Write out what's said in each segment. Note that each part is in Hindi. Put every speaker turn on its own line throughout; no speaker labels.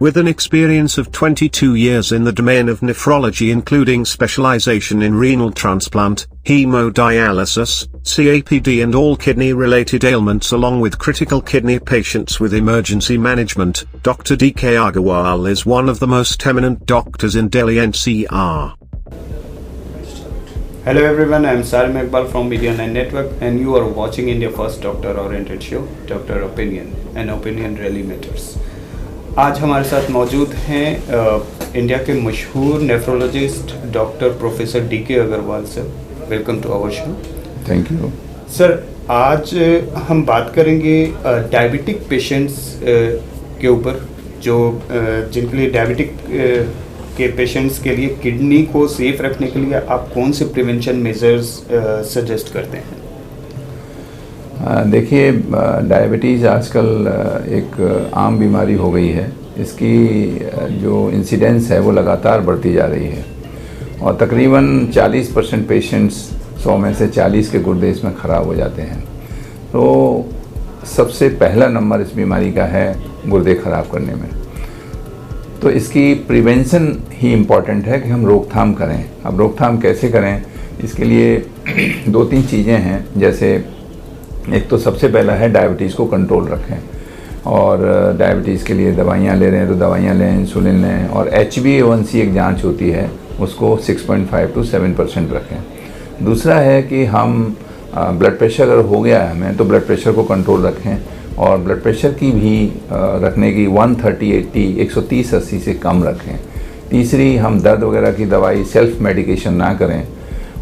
With an experience of 22 years in the domain of nephrology including specialization in renal transplant, hemodialysis, CAPD and all kidney-related ailments along with critical kidney patients with emergency management, Dr. D.K. Agarwal is one of the most eminent doctors in Delhi NCR.
Hello everyone, I am Salim Iqbal from Media 9 Network and you are watching India First Doctor Oriented Show, Doctor Opinion, and Opinion really matters. आज हमारे साथ मौजूद हैं इंडिया के मशहूर nephrologist doctor professor D K. Agarwal sir. Welcome to our show.
Thank you
sir. आज हम बात करेंगे डायबिटिक पेशेंट्स के ऊपर जो जिनके लिए डायबिटिक के पेशेंट्स के लिए किडनी को सेफ रखने के लिए आप कौन से प्रिवेंशन मेजर्स सजेस्ट करते हैं?
देखिए, डायबिटीज़ आजकल एक आम बीमारी हो गई है. इसकी जो इंसिडेंस है वो लगातार बढ़ती जा रही है और तकरीबन 40% पेशेंट्स 100 में से 40 के गुर्दे इसमें ख़राब हो जाते हैं. तो सबसे पहला नंबर इस बीमारी का है गुर्दे ख़राब करने में. तो इसकी प्रिवेंशन ही इम्पॉर्टेंट है कि हम रोकथाम करें. अब रोकथाम कैसे करें, इसके लिए 2-3 चीज़ें हैं. जैसे एक तो सबसे पहला है डायबिटीज़ को कंट्रोल रखें और डायबिटीज़ के लिए दवाइयाँ ले रहे हैं तो दवाइयाँ लें, इंसुलिन लें और HbA1c एक जांच होती है उसको 6.5 to 7% रखें. दूसरा है कि हम ब्लड प्रेशर अगर हो गया है हमें तो ब्लड प्रेशर को कंट्रोल रखें और ब्लड प्रेशर की भी रखने की 130/80 130/80 से कम रखें. तीसरी, हम दर्द वगैरह की दवाई सेल्फ मेडिकेशन ना करें.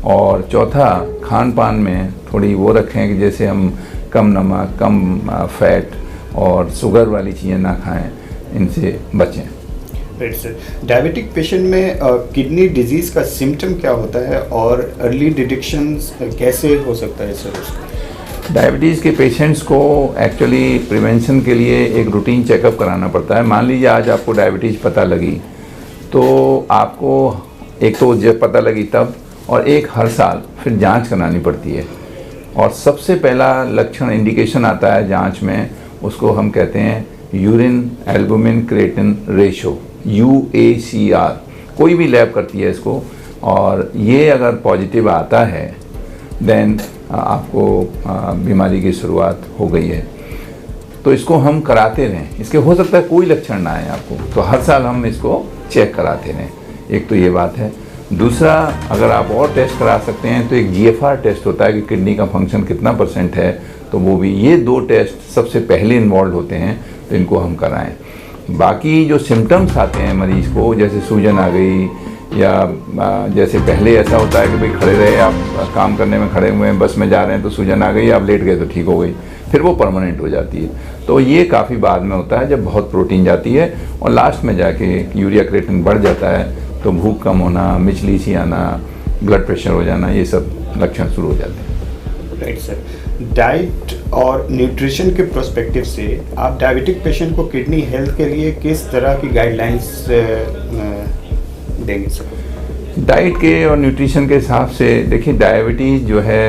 और चौथा, खान पान में थोड़ी वो रखें कि जैसे हम कम नमक, कम फैट और शुगर वाली चीज़ें ना खाएं, इनसे बचें.
Right sir. डायबिटिक पेशेंट में किडनी डिजीज़ का सिम्टम क्या होता है और अर्ली डिटेक्शन कैसे हो सकता है सर उसका?
डायबिटीज़ के पेशेंट्स को एक्चुअली प्रिवेंशन के लिए एक रूटीन चेकअप कराना पड़ता है. मान लीजिए आज आपको डायबिटीज़ पता लगी तो आपको एक तो जब पता लगी तब और एक हर साल फिर जांच करानी पड़ती है. और सबसे पहला लक्षण इंडिकेशन आता है जांच में, उसको हम कहते हैं urine albumin creatine ratio, UACR. कोई भी लैब करती है इसको और ये अगर पॉजिटिव आता है देन आपको बीमारी की शुरुआत हो गई है. तो इसको हम कराते रहें. इसके हो सकता है कोई लक्षण ना आए आपको, तो हर साल हम इसको चेक कराते रहें. एक तो ये बात है. दूसरा, अगर आप और टेस्ट करा सकते हैं तो एक GFR टेस्ट होता है कि किडनी का फंक्शन कितना % है, तो वो भी, ये 2 टेस्ट सबसे पहले इन्वॉल्व होते हैं तो इनको हम कराएं. बाकी जो सिम्टम्स आते हैं मरीज़ को, जैसे सूजन आ गई या जैसे पहले ऐसा होता है कि भाई खड़े रहे, आप काम करने में खड़े हुए हैं, बस में जा रहे हैं तो सूजन आ गई, आप लेट गए तो ठीक हो गई, फिर वो परमानेंट हो जाती है. तो ये काफ़ी बाद में होता है जब बहुत प्रोटीन जाती है और लास्ट में जाके यूरिया क्रिएटिन बढ़ जाता है तो भूख कम होना, मिचली सी आना, ब्लड प्रेशर हो जाना, ये सब लक्षण शुरू हो जाते हैं.
Right sir. डाइट और न्यूट्रिशन के पर्सपेक्टिव से आप डायबिटिक पेशेंट को किडनी हेल्थ के लिए किस तरह की गाइडलाइंस देंगे सर?
डाइट के और न्यूट्रिशन के हिसाब से देखिए, डायबिटीज़ जो है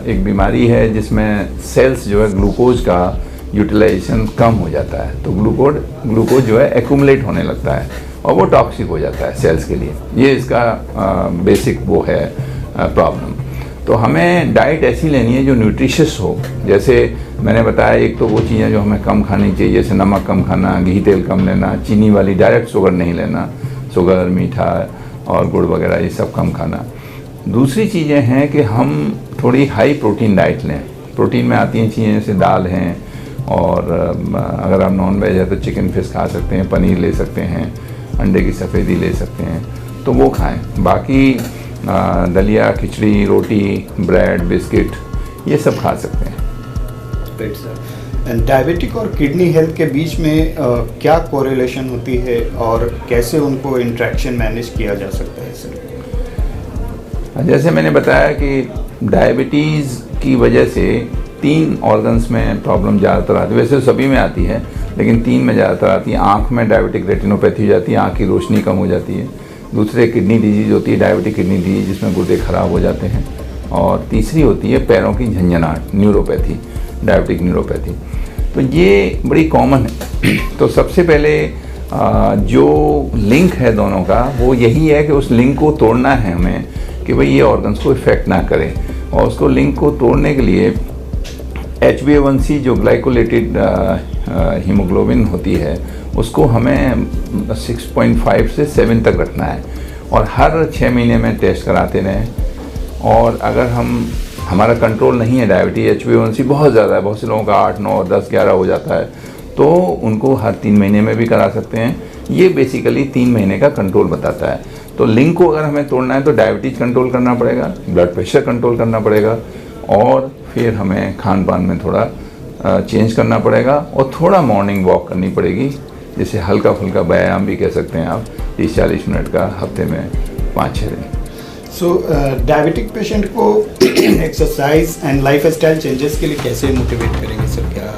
एक बीमारी है जिसमें सेल्स जो है ग्लूकोज का यूटिलाइजेशन कम हो जाता है. तो ग्लूकोज जो है एक्यूमुलेट होने लगता है और वो टॉक्सिक हो जाता है सेल्स के लिए. ये इसका बेसिक वो है प्रॉब्लम. तो हमें डाइट ऐसी लेनी है जो न्यूट्रिशियस हो. जैसे मैंने बताया, एक तो वो चीज़ें जो हमें कम खानी चाहिए, जैसे नमक कम खाना, घी तेल कम लेना, चीनी वाली डायरेक्ट शुगर नहीं लेना, शुगर, मीठा और गुड़ वगैरह ये सब कम खाना. दूसरी चीज़ें हैं कि हम थोड़ी हाई प्रोटीन डाइट लें. प्रोटीन में आती हैं चीज़ें जैसे दाल हैं और अगर आप नॉन वेज है तो चिकन फिश खा सकते हैं, पनीर ले सकते हैं, अंडे की सफ़ेदी ले सकते हैं, तो वो खाएं. बाकी दलिया, खिचड़ी, रोटी, ब्रेड, बिस्किट ये सब खा सकते हैं.
Right sir. डायबिटिक और किडनी हेल्थ के बीच में क्या कोरिलेशन होती है और कैसे उनको इंट्रैक्शन मैनेज किया जा सकता है सर?
जैसे मैंने बताया कि डायबिटीज़ की वजह से 3 ऑर्गन्स में प्रॉब्लम ज़्यादातर आती है. वैसे सभी में आती है लेकिन 3 में ज़्यादातर आती है. आँख में डायबिटिक रेटिनोपैथी हो जाती है, आँख की रोशनी कम हो जाती है. दूसरे किडनी डिजीज़ होती है डायबिटिक किडनी डिजीज़, जिसमें गुर्दे ख़राब हो जाते हैं. और तीसरी होती है पैरों की झंझनाहट, न्यूरोपैथी, डायबिटिक न्यूरोपैथी. तो ये बड़ी कॉमन है. तो सबसे पहले जो लिंक है दोनों का वो यही है कि उस लिंक को तोड़ना है हमें कि भाई ये ऑर्गन्स को इफ़ेक्ट ना करें, और उसको लिंक को तोड़ने के लिए HbA1c जो ग्लाइकोलेटेड हीमोग्लोबिन होती है उसको हमें 6.5 से 7 तक रखना है, और हर 6 महीने में टेस्ट कराते रहें। और अगर हमारा कंट्रोल नहीं है डायबिटीज, HbA1c बहुत ज़्यादा है, बहुत से लोगों का 8, 9, 10, 11 हो जाता है, तो उनको हर 3 महीने में भी करा सकते हैं। ये बेसिकली 3 महीने का कंट्रोल बताता है। तो लिंक को अगर हमें तोड़ना है तो डायबिटीज़ कंट्रोल करना पड़ेगा, ब्लड प्रेशर कंट्रोल करना पड़ेगा, और फिर हमें खान पान में थोड़ा चेंज करना पड़ेगा, और थोड़ा मॉर्निंग वॉक करनी पड़ेगी, जिसे हल्का फुल्का व्यायाम भी कह सकते हैं आप, 30-40 मिनट का हफ्ते में 5-6 दिन।
सो डायबिटिक पेशेंट को exercise and life style changes के लिए कैसे मोटिवेट करेंगे सर? क्या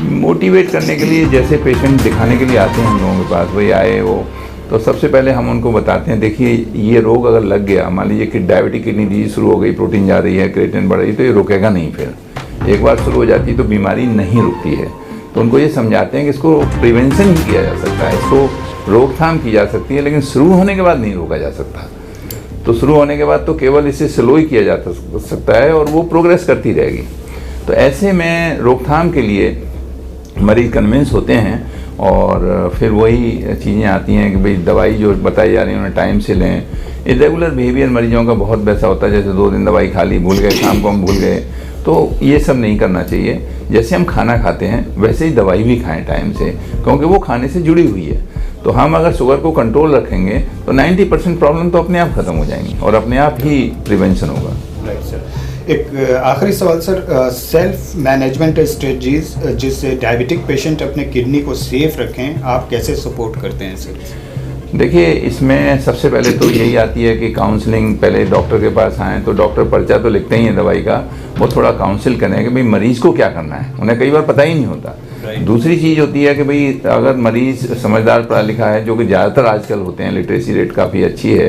मोटिवेट करने के लिए, जैसे पेशेंट दिखाने के लिए आते हैं हम लोगों के पास, वही आए वो, तो सबसे पहले हम उनको बताते हैं, देखिए ये रोग अगर लग गया, मान लीजिए कि डायबिटिक किडनी डिजीज शुरू हो गई, प्रोटीन जा रही है, क्रिएटिनिन बढ़ रही है, तो ये रुकेगा नहीं। फिर एक बार शुरू हो जाती है तो बीमारी नहीं रुकती है। तो उनको ये समझाते हैं कि इसको प्रिवेंशन ही किया जा सकता है, इसको रोकथाम की जा सकती है, लेकिन शुरू होने के बाद नहीं रोका जा सकता। तो शुरू होने के बाद तो केवल इसे स्लो ही किया जा सकता है, और वो प्रोग्रेस करती रहेगी। तो ऐसे में रोकथाम के लिए मरीज कन्विंस होते हैं, और फिर वही चीज़ें आती हैं कि भाई दवाई जो बताई जा रही है उन्हें टाइम से लें। इरेगुलर बिहेवियर मरीजों का बहुत वैसा होता है, जैसे 2 दिन दवाई खा ली, भूल गए, शाम को हम भूल गए, तो ये सब नहीं करना चाहिए। जैसे हम खाना खाते हैं वैसे ही दवाई भी खाएं टाइम से, क्योंकि वो खाने से जुड़ी हुई है। तो हम अगर शुगर को कंट्रोल रखेंगे तो 90% प्रॉब्लम तो अपने आप ख़त्म हो जाएंगी, और अपने आप ही प्रिवेंशन होगा।
Right sir. एक आखिरी सवाल सर, सेल्फ मैनेजमेंट स्ट्रेटजीज जिससे डायबिटिक पेशेंट अपने किडनी को सेफ रखें, आप कैसे सपोर्ट करते हैं सर?
देखिए, इसमें सबसे पहले तो यही आती है कि काउंसलिंग, पहले डॉक्टर के पास आएँ तो डॉक्टर पर्चा तो लिखते ही है दवाई का, वो थोड़ा काउंसिल करें कि भाई मरीज़ को क्या करना है, उन्हें कई बार पता ही नहीं होता। दूसरी चीज़ होती है कि भाई अगर मरीज़ समझदार पढ़ा लिखा है, जो कि ज़्यादातर आजकल होते हैं, लिटरेसी रेट काफ़ी अच्छी है,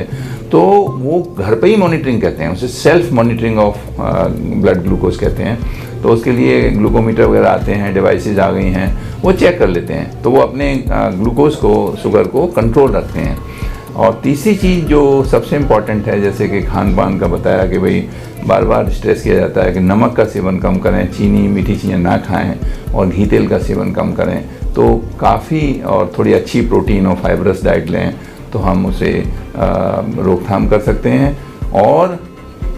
तो वो घर पे ही मॉनिटरिंग कहते हैं, उसे self monitoring of blood glucose कहते हैं। तो उसके लिए ग्लूकोमीटर वगैरह आते हैं, डिवाइसेस आ गई हैं, वो चेक कर लेते हैं, तो वो अपने ग्लूकोज को, शुगर को कंट्रोल रखते हैं। और तीसरी चीज़ जो सबसे इम्पॉर्टेंट है, जैसे कि खान पान का बताया कि भाई बार बार स्ट्रेस किया जाता है कि नमक का सेवन कम करें, चीनी मीठी चीज़ें ना खाएं, और घी तेल का सेवन कम करें, तो काफ़ी, और थोड़ी अच्छी प्रोटीन और फाइबरस डाइट लें, तो हम उसे रोकथाम कर सकते हैं। और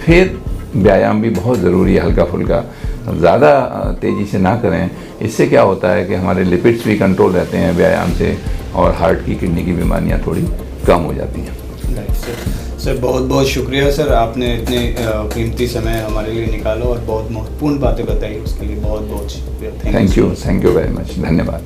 फिर व्यायाम भी बहुत ज़रूरी है, हल्का फुल्का, ज़्यादा तेज़ी से ना करें। इससे क्या होता है कि हमारे लिपिड्स भी कंट्रोल रहते हैं व्यायाम से, और हार्ट की, किडनी की बीमारियां थोड़ी कम हो जाती हैं।
सर बहुत बहुत शुक्रिया सर, आपने इतने कीमती समय हमारे लिए निकाला और बहुत महत्वपूर्ण बातें बताई, उसके लिए बहुत बहुत शुक्रिया।
थैंक यू वेरी मच, धन्यवाद।